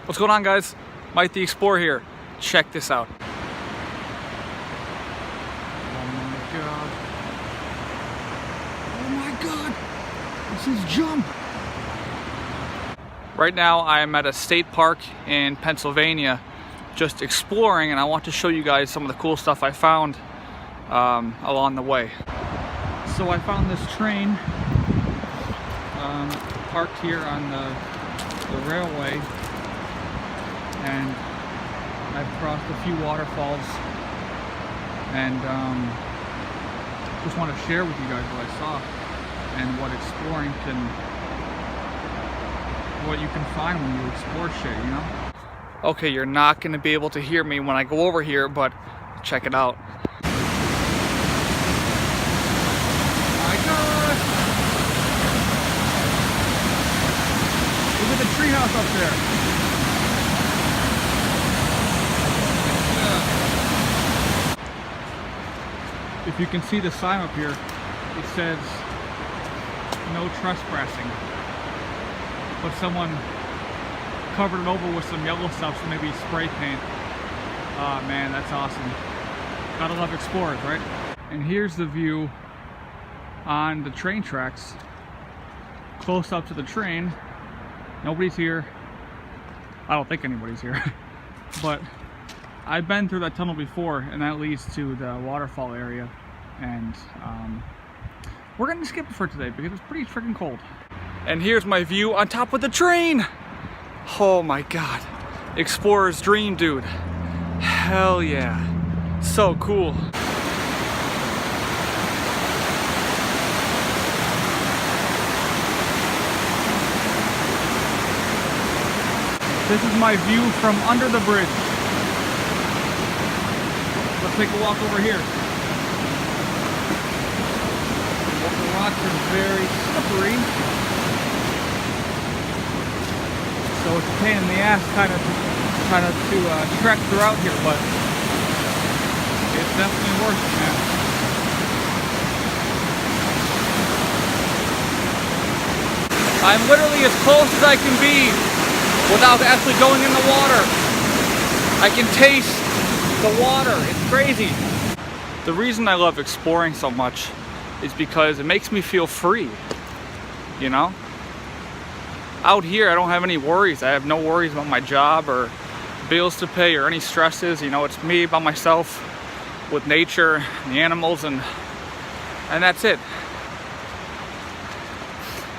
What's going on, guys? Mike the Explorer here. Check this out. Oh my god. This is jump. Right now I am at a state park in Pennsylvania just exploring, and I want to show you guys some of the cool stuff I found along the way. So I found this train parked here on the railway, and I've crossed a few waterfalls, and just want to share with you guys what I saw and what exploring what you can find when you explore shit, you know? Okay, you're not going to be able to hear me when I go over here, but check it out. My God! Look at the treehouse up there. If you can see the sign up here, it says no trespassing, but someone covered it over with some yellow stuff, so maybe spray paint. Oh man, that's awesome. Gotta love explorers, right? And here's the view on the train tracks, close up to the train. Nobody's here. I don't think anybody's here. But I've been through that tunnel before, and that leads to the waterfall area. And we're gonna skip it for today because it's pretty freaking cold. And here's my view on top of the train. Oh my God, explorer's dream, dude. Hell yeah, so cool. This is my view from under the bridge. Let's take a walk over here. The rocks are very slippery, so it's a pain in the ass kind of to trek throughout here, but it's definitely worth it, man. I'm literally as close as I can be without actually going in the water. I can taste the water. It's crazy. The reason I love exploring so much is because it makes me feel free, you know? Out here, I don't have any worries. I have no worries about my job or bills to pay or any stresses. You know, it's me by myself with nature, the animals, and that's it.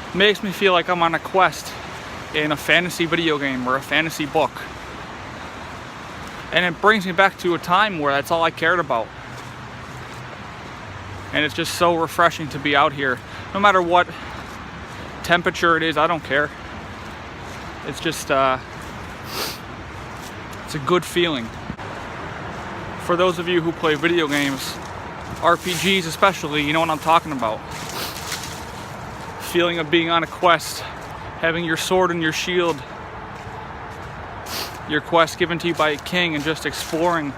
It makes me feel like I'm on a quest in a fantasy video game or a fantasy book. And it brings me back to a time where that's all I cared about. And it's just so refreshing to be out here. No matter what temperature it is, I don't care. It's just, it's a good feeling. For those of you who play video games, RPGs especially, you know what I'm talking about. Feeling of being on a quest, having your sword and your shield, your quest given to you by a king, and just exploring,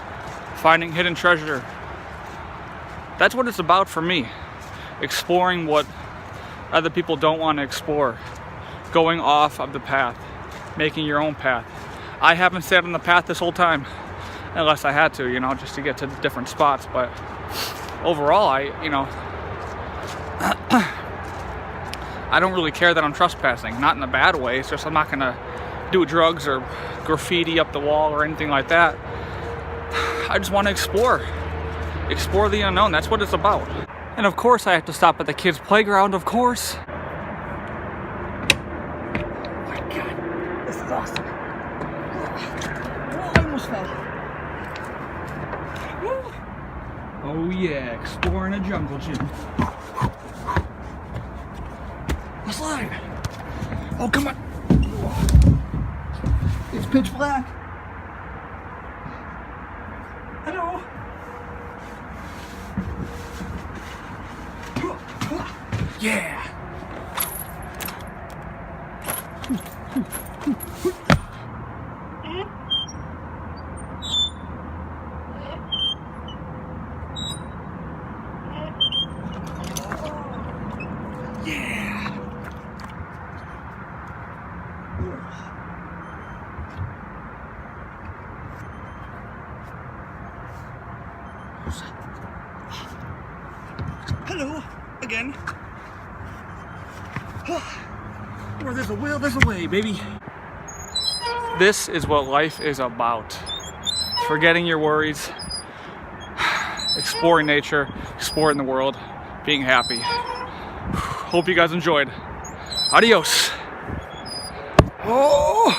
finding hidden treasure. That's what it's about for me. Exploring what other people don't want to explore. Going off of the path. Making your own path. I haven't stayed on the path this whole time. Unless I had to, you know, just to get to different spots. But overall, I don't really care that I'm trespassing. Not in a bad way. It's just I'm not going to do drugs or graffiti up the wall or anything like that. I just want to explore. Explore the unknown. That's what it's about. And of course I have to stop at the kids' playground, of course. Oh my God, this is awesome. Oh, I almost fell. Woo. Oh yeah, exploring a jungle gym. A slide. Oh, come on. It's pitch black. Hello. Yeah. Yeah. Hello, again. Where there's a will, there's a way, baby. This is what life is about. Forgetting your worries, exploring nature, exploring the world, being happy. Hope you guys enjoyed. Adios. Oh!